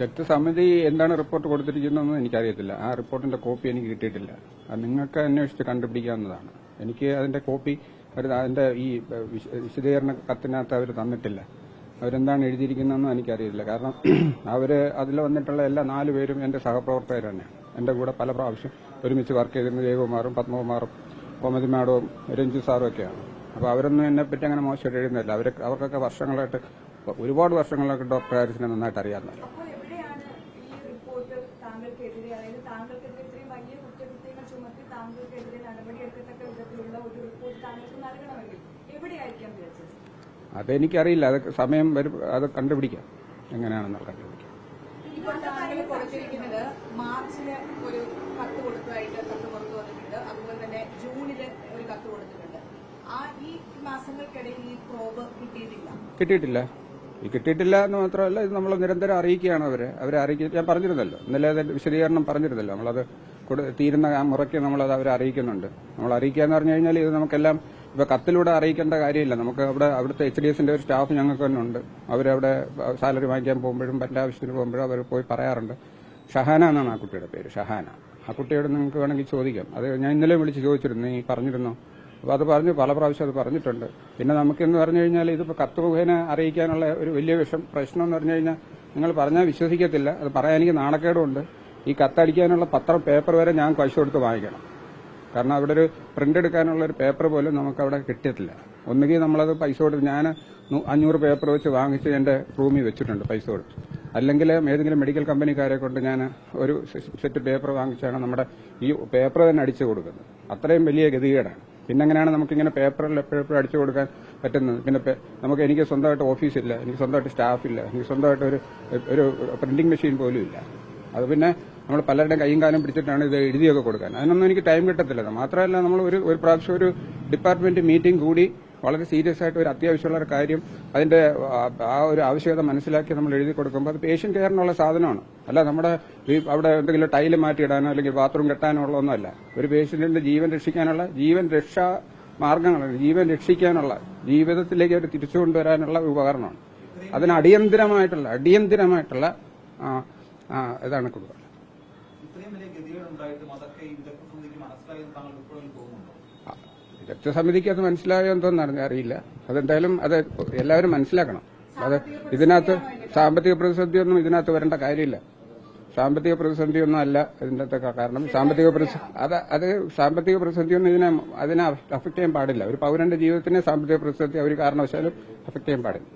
വിദഗ്ധ സമിതി എന്താണ് റിപ്പോർട്ട് കൊടുത്തിരിക്കുന്നതെന്ന് എനിക്കറിയത്തില്ല. ആ റിപ്പോർട്ടിന്റെ കോപ്പി എനിക്ക് കിട്ടിയിട്ടില്ല. അത് നിങ്ങൾക്ക് അന്വേഷിച്ച് കണ്ടുപിടിക്കാവുന്നതാണ്. എനിക്ക് അതിന്റെ കോപ്പി അതിന്റെ ഈ വിശദീകരണ കത്തിനകത്ത് അവർ തന്നിട്ടില്ല. അവരെന്താണ് എഴുതിയിരിക്കുന്നതെന്ന് എനിക്കറിയില്ല. കാരണം അതിൽ വന്നിട്ടുള്ള എല്ലാ 4 പേരും എന്റെ സഹപ്രവർത്തകർ തന്നെയാണ്. എന്റെ കൂടെ പല പ്രാവശ്യം ഒരുമിച്ച് വർക്ക് ചെയ്തിരുന്ന ജയകുമാറും പത്മകുമാറും കോമതി മാഡവും രഞ്ജു സാറും ഒക്കെയാണ്. അപ്പോൾ അവരൊന്നും എന്നെപ്പറ്റി അങ്ങനെ മോശമായിട്ട് എഴുതുന്നില്ല. അവർക്കൊക്കെ വർഷങ്ങളായിട്ട് ഒരുപാട് വർഷങ്ങളായിട്ട് ഡോക്ടർ ഹാരിസിനെ നന്നായിട്ട് അറിയാവുന്നതാണ്. അതെനിക്കറിയില്ല. അത് സമയം വരും, അത് കണ്ടുപിടിക്കാം. എങ്ങനെയാണെന്നുള്ള കണ്ടുപിടിക്കാം. മാർച്ചില് ഒരു കത്ത് കൊടുത്തതായിട്ട് കത്ത് പുറത്തു വന്നിട്ടുണ്ട്. അതുപോലെ തന്നെ ജൂണില് ഒരു കത്ത് കൊടുത്തിട്ടുണ്ട്. ഈ മാസങ്ങൾക്കിടയിൽ ഈ പ്രോബ് കിട്ടിയിട്ടില്ല. കിട്ടിയിട്ടില്ല എന്ന് മാത്രമല്ല, ഇത് നമ്മൾ നിരന്തരം അറിയിക്കുകയാണ്. അവരെ അറിയിക്കുക. ഞാൻ പറഞ്ഞിരുന്നല്ലോ, ഇന്നലെ അതിന്റെ വിശദീകരണം പറഞ്ഞിരുന്നല്ലോ. നമ്മളത് തീരുന്ന ആ മുറയ്ക്ക് നമ്മളത് അവരെ അറിയിക്കുന്നുണ്ട്. നമ്മൾ അറിയിക്കുക എന്ന് പറഞ്ഞു കഴിഞ്ഞാൽ ഇത് നമുക്കെല്ലാം ഇപ്പൊ കത്തിലൂടെ അറിയിക്കേണ്ട കാര്യമില്ല. നമുക്ക് അവിടുത്തെ HDSന്റെ ഒരു സ്റ്റാഫ് ഞങ്ങൾക്ക് തന്നെ ഉണ്ട്. അവരവിടെ സാലറി വാങ്ങിക്കാൻ പോകുമ്പോഴും മറ്റേ ആവശ്യത്തിന് പോകുമ്പോഴും അവർ പോയി പറയാറുണ്ട്. ഷഹാന എന്നാണ് ആ കുട്ടിയുടെ പേര്, ഷഹാന. ആ കുട്ടിയോട് നിങ്ങൾക്ക് വേണമെങ്കിൽ ചോദിക്കാം. അത് ഞാൻ ഇന്നലെ വിളിച്ച് ചോദിച്ചിരുന്നു, നീ പറഞ്ഞിരുന്നോ? അപ്പോൾ അത് പറഞ്ഞു, പല പ്രാവശ്യം അത് പറഞ്ഞിട്ടുണ്ട്. പിന്നെ നമുക്കെന്ന് പറഞ്ഞു കഴിഞ്ഞാൽ ഇതിപ്പോൾ കത്ത് മുഖേന അറിയിക്കാനുള്ള ഒരു വലിയ പ്രശ്നം എന്ന് പറഞ്ഞു കഴിഞ്ഞാൽ നിങ്ങൾ പറഞ്ഞാൽ വിശ്വസിക്കത്തില്ല. അത് പറയാൻ എനിക്ക് നാണക്കേടുമുണ്ട്. ഈ കത്തടിക്കാനുള്ള പേപ്പർ വരെ ഞാൻ പൈസ കൊടുത്ത് വാങ്ങിക്കണം. കാരണം അവിടെ ഒരു പ്രിന്റ് എടുക്കാനുള്ള ഒരു പേപ്പർ പോലും നമുക്കവിടെ കിട്ടിയിട്ടില്ല. ഒന്നുകിൽ നമ്മളത് പൈസ കൊടുത്ത് ഞാൻ 500 പേപ്പർ വെച്ച് വാങ്ങിച്ച് എന്റെ റൂമിൽ വെച്ചിട്ടുണ്ട് പൈസ കൊടുത്ത്. അല്ലെങ്കിൽ ഏതെങ്കിലും മെഡിക്കൽ കമ്പനിക്കാരെ കൊണ്ട് ഞാൻ ഒരു സെറ്റ് പേപ്പർ വാങ്ങിച്ചാണ് നമ്മുടെ ഈ പേപ്പർ തന്നെ അടിച്ചു കൊടുക്കുന്നത്. അത്രയും വലിയ ഗതികേടാണ്. പിന്നെ എങ്ങനെയാണ് നമുക്കിങ്ങനെ പേപ്പറിൽ എപ്പോഴും അടിച്ചു കൊടുക്കാൻ പറ്റുന്നത്? പിന്നെ എനിക്ക് സ്വന്തമായിട്ട് ഓഫീസില്ല, എനിക്ക് സ്വന്തമായിട്ട് സ്റ്റാഫില്ല, എനിക്ക് സ്വന്തമായിട്ട് ഒരു പ്രിന്റിംഗ് മെഷീൻ പോലും ഇല്ല. അത് പിന്നെ നമ്മൾ പലരുടെയും കൈയും കാലം പിടിച്ചിട്ടാണ് ഇത് എഴുതിയൊക്കെ കൊടുക്കാൻ. അതിനൊന്നും എനിക്ക് ടൈം കിട്ടത്തില്ല. മാത്രമല്ല നമ്മൾ ഒരു പ്രാവശ്യം ഒരു ഡിപ്പാർട്ട്മെന്റ് മീറ്റിംഗ് കൂടി വളരെ സീരിയസ് ആയിട്ട് ഒരു അത്യാവശ്യമുള്ള ഒരു കാര്യം അതിന്റെ ആ ഒരു ആവശ്യകത മനസ്സിലാക്കി നമ്മൾ എഴുതി കൊടുക്കുമ്പോൾ അത് പേഷ്യന്റ് കെയറിനുള്ള സാധനമാണ്. അല്ല നമ്മുടെ അവിടെ എന്തെങ്കിലും ടൈല് മാറ്റിയിടാനോ അല്ലെങ്കിൽ ബാത്റൂം കെട്ടാനോ ഉള്ളതൊന്നുമല്ല. ഒരു പേഷ്യന്റിന്റെ ജീവൻ രക്ഷിക്കാനുള്ള രക്ഷാ മാർഗങ്ങളാണ്. ജീവൻ രക്ഷിക്കാനുള്ള, ജീവിതത്തിലേക്ക് അവർ തിരിച്ചു കൊണ്ടുവരാനുള്ള ഒരു ഉപകരണമാണ്. അതിന് അടിയന്തിരമായിട്ടുള്ള ഇതാണ് കൊടുക്കുക. വിദഗ്ധ സമിതിക്ക് അത് മനസ്സിലായോ എന്തോന്ന് അറിയില്ല. അതെന്തായാലും അത് എല്ലാവരും മനസ്സിലാക്കണം. അത് ഇതിനകത്ത് സാമ്പത്തിക പ്രതിസന്ധിയൊന്നും ഇതിനകത്ത് വരേണ്ട കാര്യമില്ല. സാമ്പത്തിക പ്രതിസന്ധിയൊന്നും അല്ല ഇതിന്റെ കാരണം. സാമ്പത്തിക പ്രതിസന്ധിയൊന്നും അതിനെ അഫക്ട് ചെയ്യാൻ പാടില്ല. ഒരു പൗരന്റെ ജീവിതത്തിനെ സാമ്പത്തിക പ്രതിസന്ധി ഒരു കാരണവശാലും അഫക്ട് ചെയ്യാൻ പാടില്ല.